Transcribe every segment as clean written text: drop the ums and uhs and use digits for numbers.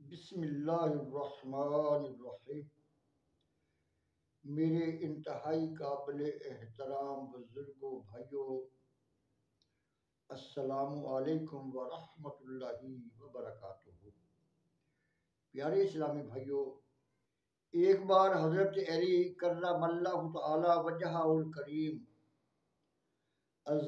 بسم اللہ الرحمن الرحیم۔ میرے انتہائی قابل احترام بزرگوں، بھائیوں، السلام علیکم ورحمۃ اللہ وبرکاتہ۔ پیارے اسلامی بھائیوں، ایک بار حضرت علی کرم اللہ تعالی وجہہ الکریم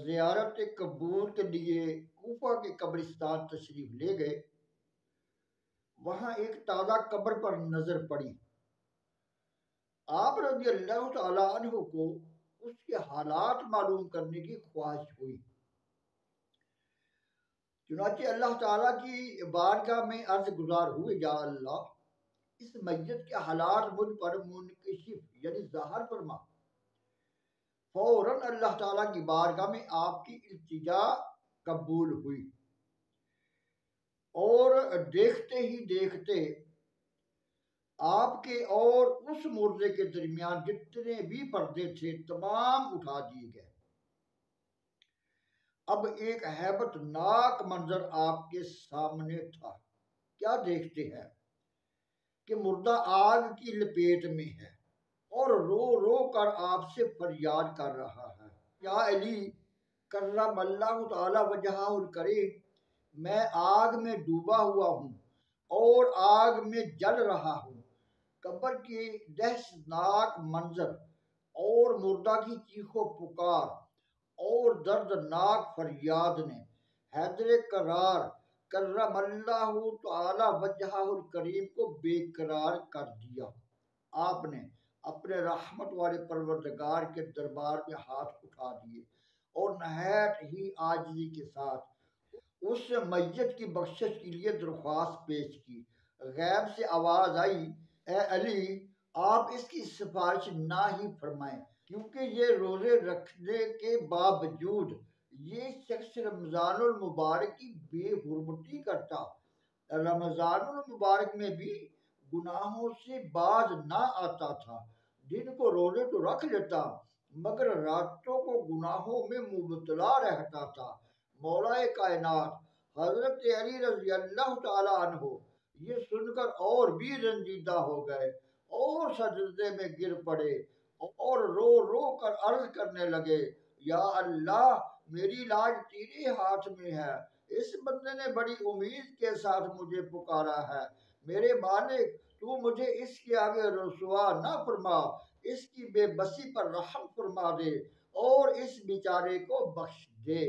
زیارت قبور کے لیے کوفہ کے قبرستان تشریف لے گئے۔ وہاں ایک تازہ قبر پر نظر پڑی۔ آپ رضی اللہ تعالیٰ عنہ کو اس کے حالات معلوم کرنے کی خواہش ہوئی۔ چنانچہ اللہ تعالیٰ کی بارگاہ میں عرض گزار ہوئے، یا اللہ، اس میت کے حالات مجھ پر منکشف یعنی ظاہر فرما۔ فوراً اللہ تعالیٰ کی بارگاہ میں آپ کی التجا قبول ہوئی، اور دیکھتے ہی دیکھتے آپ کے اور اس مردے کے درمیان جتنے بھی پردے تھے تمام اٹھا دیے گئے۔ اب ایک ہیبت ناک منظر آپ کے سامنے تھا۔ کیا دیکھتے ہیں کہ مردہ آگ کی لپیٹ میں ہے اور رو رو کر آپ سے فریاد کر رہا ہے، یا علی کرم اللہ تعالی وجہہ الکریم، میں آگ میں ڈوبا ہوا ہوں اور آگ میں جل رہا ہوں۔ قبر کی دہشتناک منظر اور مردہ کی چیخ و پکار اور دردناک فریاد نے حیدر کرار کرم اللہ تعالی وجہہ الکریم کو بے قرار کر دیا۔ آپ نے اپنے رحمت والے پروردگار کے دربار میں ہاتھ اٹھا دیے اور نہایت ہی عاجزی کے ساتھ اس میت کی بخشش کے لیے درخواست پیش کی۔ غیب سے آواز آئی، اے علی، آپ اس کی سفارش نہ ہی فرمائیں، کیونکہ یہ روزے رکھنے کے باوجود یہ شخص رمضان المبارک کی بے حرمتی کرتا۔ رمضان المبارک میں بھی گناہوں سے باز نہ آتا تھا۔ دن کو روزے تو رکھ لیتا مگر راتوں کو گناہوں میں مبتلا رہتا تھا۔ مولا کائنات حضرت علی رضی اللہ تعالی عنہ یہ سن کر اور بھی رنجیدہ ہو گئے اور سجدے میں گر پڑے اور رو رو کر عرض کرنے لگے، یا اللہ، میری لاج تیرے ہاتھ میں ہے۔ اس بندے نے بڑی امید کے ساتھ مجھے پکارا ہے۔ میرے مالک، تو مجھے اس کے آگے رسوا نہ فرما، اس کی بے بسی پر رحم فرما دے اور اس بیچارے کو بخش دے۔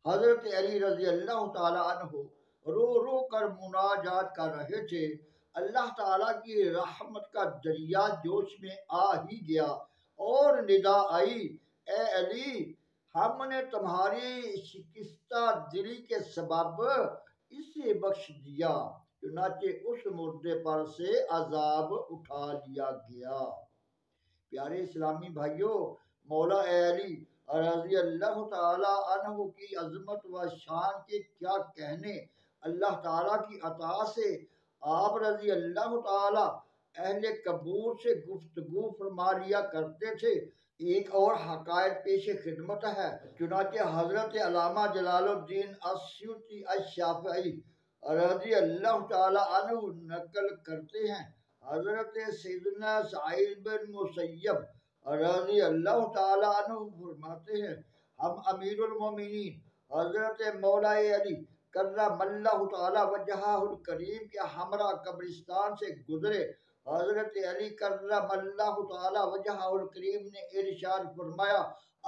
حضرت علی رضی اللہ تعالی عنہ رو رو کر مناجات کر رہے تھے۔ اللہ تعالیٰ کی رحمت کا دریا جوش میں آ ہی گیا اور ندا آئی، اے علی، ہم نے تمہاری شکستہ دلی کے سبب اسے بخش دیا۔ چنانچہ اس مردے پر سے عذاب اٹھا لیا گیا۔ پیارے اسلامی بھائیوں، مولا علی رضی اللہ تعالی عنہ کی عظمت و شان کے کیا کہنے۔ اللہ تعالیٰ کی عطا سے آپ رضی اللہ تعالی اہل قبور سے گفتگو فرما لیا کرتے تھے۔ ایک اور حقائق پیش خدمت ہے۔ چنانچہ حضرت علامہ جلال الدین السیوطی الشافعی رضی اللہ تعالی عنہ نقل کرتے ہیں، حضرت سیدنا سعید بن مسیب رضی اللہ تعالی عنہ فرماتے ہیں، ہم امیر المومنین حضرت مولا علی کرم اللہ تعالی وجہہ الکریم کے ہمراہ قبرستان سے گزرے۔ حضرت علی کرم اللہ تعالی وجہہ الکریم نے ارشاد فرمایا،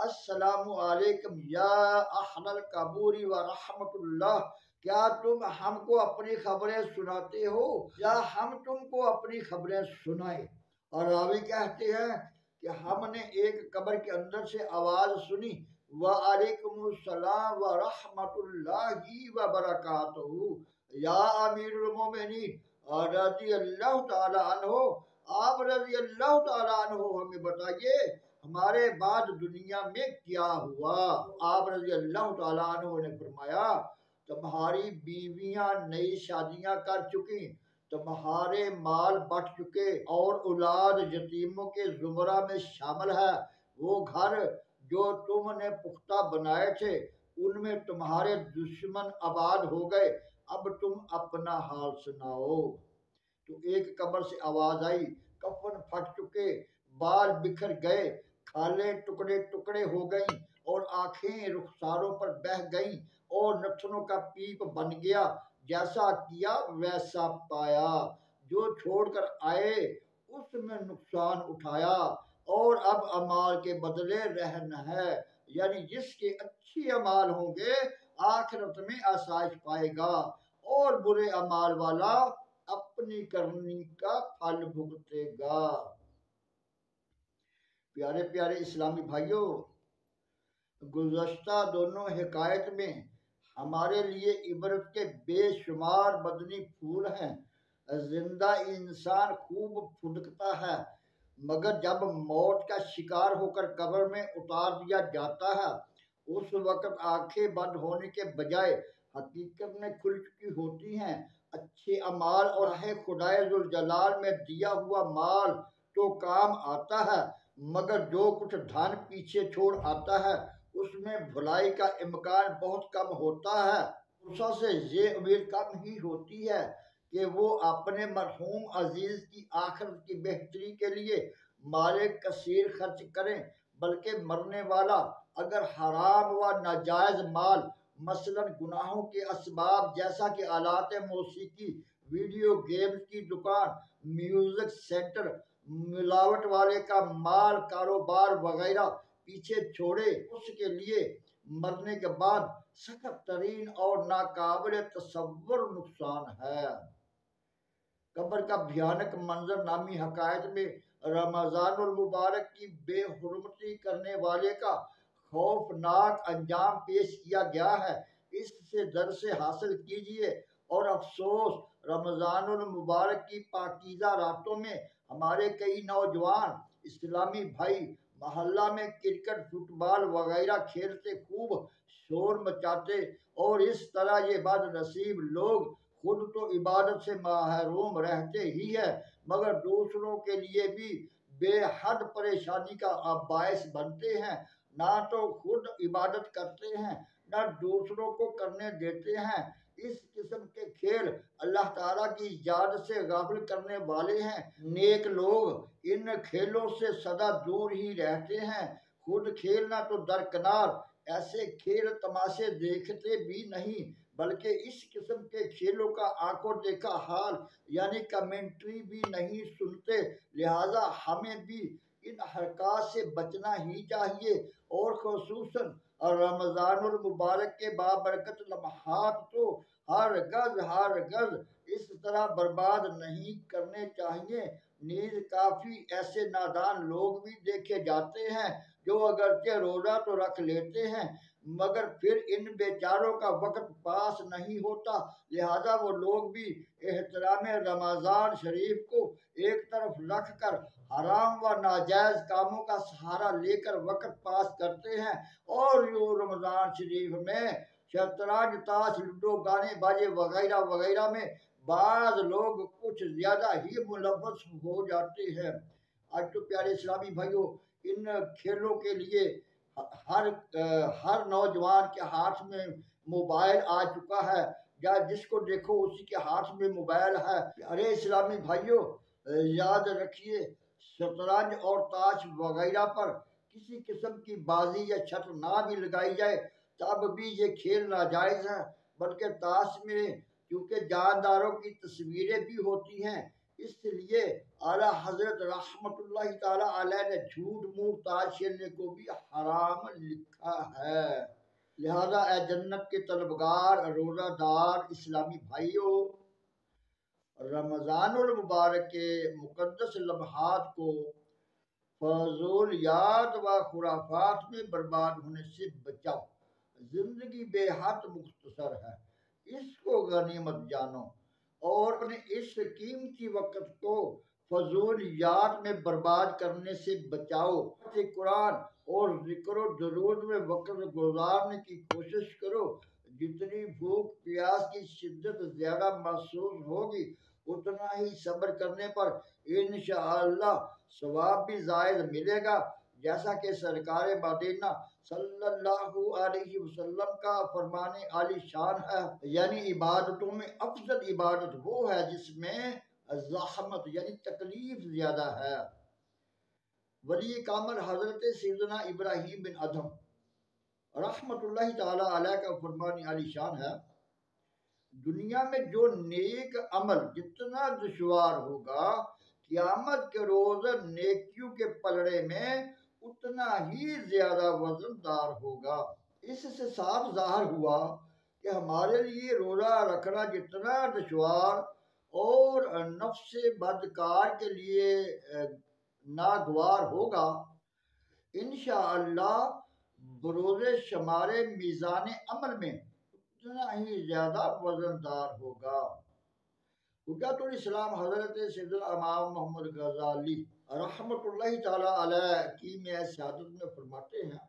السلام علیکم یا اہل القبور و رحمت اللہ، کیا تم ہم کو اپنی خبریں سناتے ہو یا ہم تم کو اپنی خبریں سنائیں؟ اور راوی کہتے ہیں کہ ہم نے ایک قبر کے اندر سے آواز سنی، وعلیکم السلام ورحمت اللہ وبرکاتہ، یا امیر المومنین رضی اللہ تعالی عنہ، آپ رضی اللہ تعالی عنہ ہمیں بتائیے ہمارے بعد دنیا میں کیا ہوا۔ آپ رضی اللہ تعالی عنہ نے فرمایا، تمہاری بیویاں نئی شادیاں کر چکی، تمہارے مال بٹ چکے اور اولاد یتیموں کے زمرہ میں شامل ہے۔ وہ گھر جو تم نے پختہ بنائے تھے ان میں تمہارے دشمن آباد ہو گئے۔ اب تم اپنا حال سناؤ۔ تو ایک قبر سے آواز آئی، کفن پھٹ چکے، بال بکھر گئے، کھالیں ٹکڑے ٹکڑے ہو گئیں، اور آنکھیں رخساروں پر بہہ گئیں، اور نتنوں کا پیپ بن گیا، جیسا کیا ویسا پایا، جو چھوڑ کر آئے اس میں نقصان اٹھایا، اور اب اعمال کے بدلے رہن ہے، یعنی جس کے اچھی اعمال ہوں گے آخرت میں آسائش پائے گا، اور برے اعمال والا اپنی کرنی کا پھل بھگتے گا۔ پیارے پیارے اسلامی بھائیوں، گزشتہ دونوں حکایت میں ہمارے لیے عبرت کے بے شمار مدنی پھول ہیں۔ زندہ انسان خوب پھدکتا ہے، مگر جب موت کا شکار ہو کر قبر میں اتار دیا جاتا ہے اس وقت آنکھیں بند ہونے کے بجائے حقیقت میں کھل چکی ہوتی ہیں۔ اچھے اعمال اور خدائے ذوالجلال میں دیا ہوا مال تو کام آتا ہے، مگر جو کچھ دھن پیچھے چھوڑ آتا ہے اس میں بھلائی کا امکان بہت کم ہوتا ہے۔ عرصہ سے یہ امید کم ہی ہوتی ہے کہ وہ اپنے مرحوم عزیز کی آخرت کی بہتری کے لیے مال کثیر خرچ کریں، بلکہ مرنے والا اگر حرام و ناجائز مال مثلاً گناہوں کے اسباب جیسا کہ آلات موسیقی، ویڈیو گیمز کی دکان، میوزک سینٹر، ملاوٹ والے کا مال کاروبار وغیرہ پیچھے چھوڑے، اس کے لیے مرنے کے بعد سخت ترین اور ناقابل تصور نقصان ہے۔ قبر کا بھیانک منظر نامی حکایت میں رمضان المبارک کی بے حرمتی کرنے والے کا خوفناک انجام پیش کیا گیا ہے۔ اس سے درس حاصل کیجیے، اور افسوس رمضان المبارک کی پاکیزہ راتوں میں ہمارے کئی نوجوان اسلامی بھائی محلہ میں کرکٹ، فٹ بال وغیرہ کھیلتے، خوب شور مچاتے، اور اس طرح یہ بد نصیب لوگ خود تو عبادت سے محروم رہتے ہی ہے، مگر دوسروں کے لیے بھی بے حد پریشانی کا باعث بنتے ہیں۔ نہ تو خود عبادت کرتے ہیں، نہ دوسروں کو کرنے دیتے ہیں۔ اس قسم کے کھیل اللہ تعالیٰ کی یاد سے غافل کرنے والے ہیں۔ نیک لوگ ان کھیلوں سے سدا دور ہی رہتے ہیں، خود کھیلنا تو درکنار، ایسے کھیل تماشے دیکھتے بھی نہیں، بلکہ اس قسم کے کھیلوں کا آنکھوں دیکھا حال یعنی کمنٹری بھی نہیں سنتے۔ لہٰذا ہمیں بھی ان حرکات سے بچنا ہی چاہیے، اور خصوصاً رمضان المبارک کے بابرکت لمحات تو ہرگز اس طرح برباد نہیں کرنے چاہیے۔ نیز کافی ایسے نادان لوگ بھی دیکھے جاتے ہیں جو اگرچہ روزہ تو رکھ لیتے ہیں، مگر پھر ان بیچاروں کا وقت پاس نہیں ہوتا، لہذا وہ لوگ بھی احترام رمضان شریف کو ایک طرف رکھ کر حرام و ناجائز کاموں کا سہارا لے کر وقت پاس کرتے ہیں، اور یوں رمضان شریف میں شطرنج، تاش، لوڈو، گانے بازے وغیرہ وغیرہ میں بعض لوگ کچھ زیادہ ہی ملوث ہو جاتے ہیں۔ آج تو پیارے اسلامی بھائیوں، ان کھیلوں کے لیے ہر نوجوان کے ہاتھ میں موبائل آ چکا ہے، یا جس کو دیکھو اسی کے ہاتھ میں موبائل ہے۔ پیارے اسلامی بھائیوں، یاد رکھیے، شطرنج اور تاش وغیرہ پر کسی قسم کی بازی یا چھت نہ بھی لگائی جائے تب بھی یہ کھیل ناجائز ہے، بلکہ تاش میں چونکہ جانداروں کی تصویریں بھی ہوتی ہیں، اس لیے اعلیٰ حضرت رحمت اللہ تعالیٰ علیہ نے جھوٹ موٹ تاش کھیلنے کو بھی حرام لکھا ہے۔ لہذا اے جنت کے طلبگار روزہ دار اسلامی بھائیوں، رمضان المبارک کے مقدس لمحات کو فضولیات و خرافات میں برباد ہونے سے بچاؤ۔ زندگی بے حد مختصر ہے، اس کو غنیمت جانو، اور اپنے اس قیمتی وقت کو فضولیات میں برباد کرنے سے بچاؤ۔ قرآن اور ذکر و درود میں وقت گزارنے کی کوشش کرو۔ جتنی بھوک پیاس کی شدت زیادہ محسوس ہوگی، اتنا ہی صبر کرنے پر انشاءاللہ ثواب بھی زائد ملے گا، جیسا کہ سرکار مدینہ صلی اللہ علیہ وسلم کا فرمان عالی شان ہے، یعنی عبادتوں میں افضل عبادت وہ ہے جس میں زحمت یعنی تکلیف زیادہ ہے۔ ولی کامل حضرت سیدنا ابراہیم بن ادھم رحمت اللہ تعالی علیہ کا فرمان عالی شان ہے، دنیا میں جو نیک عمل جتنا دشوار ہوگا، قیامت کے روز نیکیوں کے پلڑے میں اتنا ہی زیادہ وزن دار ہوگا۔ اس سے صاف ظاہر ہوا کہ ہمارے لیے روزہ رکھنا جتنا دشوار اور نفس بدکار کے لیے ناگوار ہوگا، انشاءاللہ بروز شمار میزان عمل میں اتنا ہی زیادہ وزن دار ہوگا۔ حجت الاسلام حضرت سیدنا امام محمد غزالی رحمت اللہ تعالی علیہ کی میں سیادت میں فرماتے ہیں،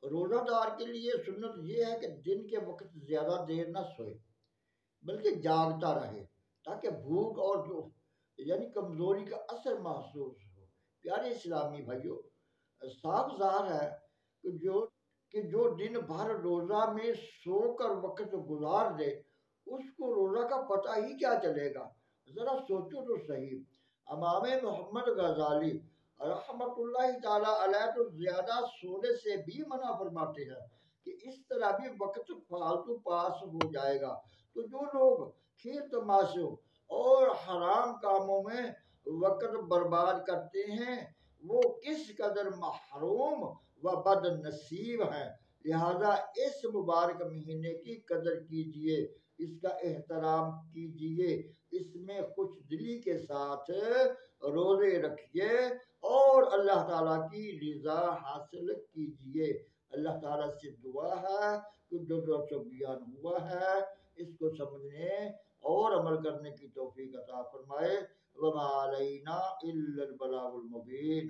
روزہ دار کے لیے سنت یہ ہے کہ دن کے وقت زیادہ دیر نہ سوئے بلکہ جاگتا رہے تاکہ بھوک اور جو یعنی کمزوری کا اثر محسوس ہو۔ پیارے اسلامی بھائیوں، صاف ظاہر ہے کہ جو دن بھر روزہ میں سو کر وقت گزار دے اس کو روزہ کا پتہ ہی کیا چلے گا۔ ذرا سوچو تو صحیح، امام محمد غزالی رحمت اللہ تعالی علیہ تو زیادہ سونے سے بھی منع فرماتے ہیں کہ اس طرح بھی وقت فالتو پاس ہو جائے گا۔ تو جو لوگ کھیل تماشوں اور حرام کاموں میں وقت برباد کرتے ہیں وہ کس قدر محروم و بد نصیب ہیں۔ لہذا اس مبارک مہینے کی قدر کیجئے، اس کا احترام کیجئے، اس میں خوش دلی کے ساتھ روزے رکھیے اور اللہ تعالیٰ کی رضا حاصل کیجئے۔ اللہ تعالیٰ سے دعا ہے کہ جو بیان ہوا ہے اس کو سمجھنے اور عمل کرنے کی توفیق عطا فرمائے۔ وما علینا الا البلاغ المبین۔